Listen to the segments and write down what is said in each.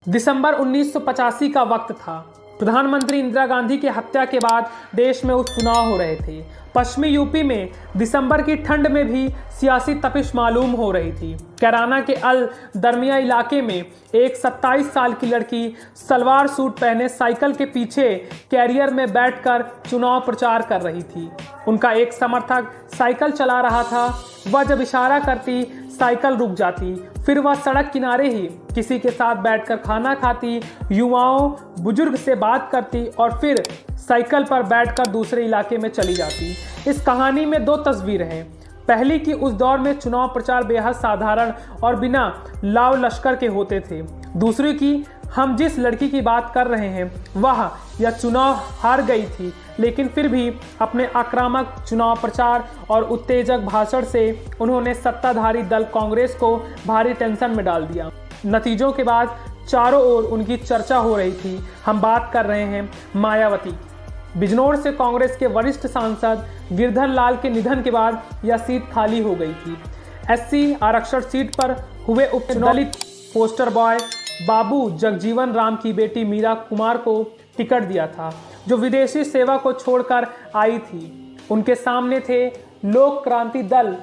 दिसंबर 1985 का वक्त था। प्रधानमंत्री इंदिरा गांधी की हत्या के बाद देश में उपचुनाव हो रहे थे। पश्चिमी यूपी में दिसंबर की ठंड में भी सियासी तपिश मालूम हो रही थी। कैराना के अल दरमिया इलाके में एक 27 साल की लड़की सलवार सूट पहने साइकिल के पीछे कैरियर में बैठकर चुनाव प्रचार कर रही थी। उनका एक समर्थक साइकिल चला रहा था। वह जब इशारा करती साइकिल रुक जाती, फिर वह सड़क किनारे ही किसी के साथ बैठकर खाना खाती, युवाओं बुजुर्ग से बात करती और फिर साइकिल पर बैठकर दूसरे इलाके में चली जाती। इस कहानी में दो तस्वीरें हैं। पहली कि उस दौर में चुनाव प्रचार बेहद साधारण और बिना लाव लश्कर के होते थे। दूसरी कि हम जिस लड़की की बात कर रहे हैं वह यह चुनाव हार गई थी, लेकिन फिर भी अपने आक्रामक चुनाव प्रचार और उत्तेजक भाषण से उन्होंने सत्ताधारी दल कांग्रेस को भारी टेंशन में डाल दिया। नतीजों के बाद चारों ओर उनकी चर्चा हो रही थी। हम बात कर रहे हैं मायावती। बिजनौर से कांग्रेस के वरिष्ठ सांसद गिरधर लाल के निधन के बाद यह सीट खाली हो गई थी। एससी आरक्षण सीट पर हुए उपचुनाव दलित पोस्टर बॉय बाबू जगजीवन राम की बेटी मीरा कुमार को टिकट दिया था, जो विदेशी सेवा को छोड़कर आई थी। उनके सामने थे लोक क्रांति दल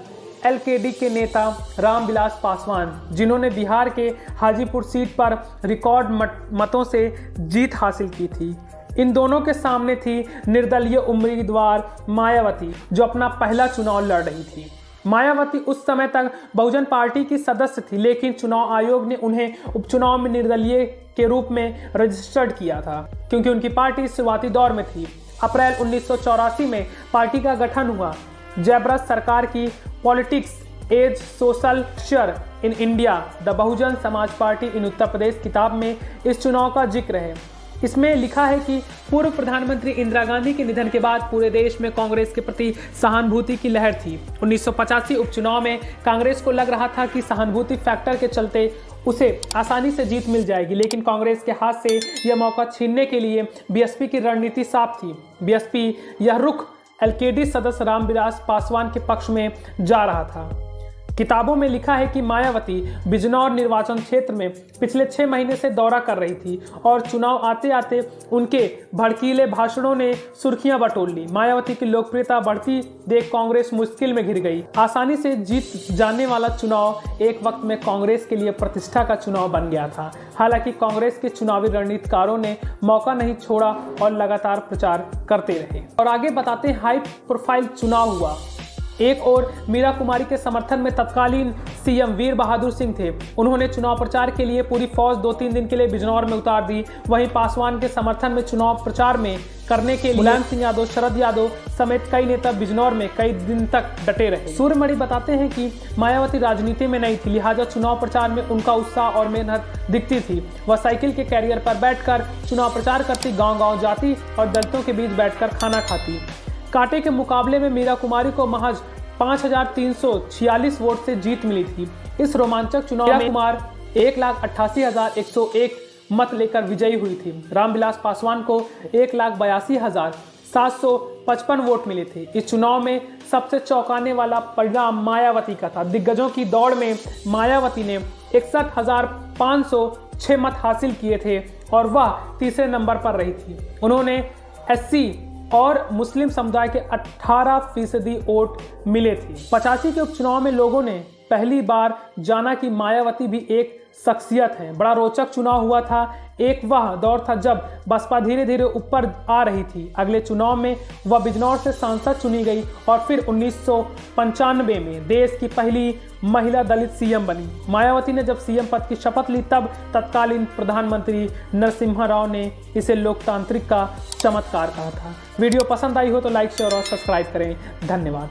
एलकेडी के नेता रामविलास पासवान, जिन्होंने बिहार के हाजीपुर सीट पर रिकॉर्ड मतों से जीत हासिल की थी। इन दोनों के सामने थी निर्दलीय उम्मीदवार मायावती, जो अपना पहला चुनाव लड़ रही थी। मायावती उस समय तक बहुजन पार्टी की सदस्य थी, लेकिन चुनाव आयोग ने उन्हें उपचुनाव में निर्दलीय के रूप में रजिस्टर्ड किया था, क्योंकि उनकी पार्टी शुरुआती दौर में थी। अप्रैल 1984 में पार्टी का गठन हुआ। जयप्रकाश सरकार की politics as social structure in India the Bahujan Samaj party इन उत्तर प्रदेश किताब में इस चुनाव का जिक्र है। इसमें लिखा है कि पूर्व प्रधानमंत्री इंदिरा गांधी के निधन के बाद पूरे देश में कांग्रेस के प्रति सहानुभूति की लहर थी। 1985 उपचुनाव में कांग्रेस को लग रहा था कि सहानुभूति फैक्टर के चलते उसे आसानी से जीत मिल जाएगी, लेकिन कांग्रेस के हाथ से यह मौका छीनने के लिए बीएसपी की रणनीति साफ थी। बीएसपी यह रुख एलकेडी सदस्य रामविलास पासवान के पक्ष में जा रहा था। किताबों में लिखा है कि मायावती बिजनौर निर्वाचन क्षेत्र में पिछले 6 महीने से दौरा कर रही थी और चुनाव आते आते उनके भड़कीले भाषणों ने सुर्खियां बटोर ली। मायावती की लोकप्रियता बढ़ती देख कांग्रेस मुश्किल में घिर गई। आसानी से जीत जाने वाला चुनाव एक वक्त में कांग्रेस के लिए प्रतिष्ठा का चुनाव बन गया था। हालांकि कांग्रेस के चुनावी रणनीतिकारों ने मौका नहीं छोड़ा और लगातार प्रचार करते रहे। और आगे बताते हैं हाई प्रोफाइल चुनाव हुआ। एक और मीरा कुमारी के समर्थन में तत्कालीन सीएम वीर बहादुर सिंह थे। उन्होंने चुनाव प्रचार के लिए पूरी फौज 2-3 दिन के लिए बिजनौर में उतार दी। वहीं पासवान के समर्थन में चुनाव प्रचार में करने के लिए मुलायम सिंह यादव, शरद यादव समेत कई नेता बिजनौर में कई दिन तक डटे रहे। सूर्यमणि बताते हैं कि मायावती राजनीति में नहीं थी, लिहाजा चुनाव प्रचार में उनका उत्साह और मेहनत दिखती थी। वह साइकिल के कैरियर पर बैठकर चुनाव प्रचार करती, गाँव-गाँव जाती और दलितों के बीच बैठकर खाना खाती। कांटे के मुकाबले में मीरा कुमारी को महज 5,346 वोट से जीत मिली थी। इस रोमांचक चुनाव में कुमार 1,88,101 मत लेकर विजयी हुई थी। रामविलास पासवान को 1,82,755 वोट मिले थे। इस चुनाव में सबसे चौंकाने वाला परिणाम मायावती का था। दिग्गजों की दौड़ में मायावती ने 61,506 मत हासिल किए थे और वह तीसरे नंबर पर रही थी। उन्होंने एससी और मुस्लिम समुदाय के 18% वोट मिले थे। 85 के उपचुनाव में लोगों ने पहली बार जाना कि मायावती भी एक शख्सियत है। बड़ा रोचक चुनाव हुआ था। एक वह दौर था जब बसपा धीरे धीरे ऊपर आ रही थी। अगले चुनाव में वह बिजनौर से सांसद चुनी गई और फिर 1995 में देश की पहली महिला दलित सीएम बनी। मायावती ने जब सीएम पद की शपथ ली तब तत्कालीन प्रधानमंत्री नरसिम्हा राव ने इसे लोकतांत्रिक का चमत्कार कहा था। वीडियो पसंद आई हो तो लाइक, शेयर और सब्सक्राइब करें। धन्यवाद।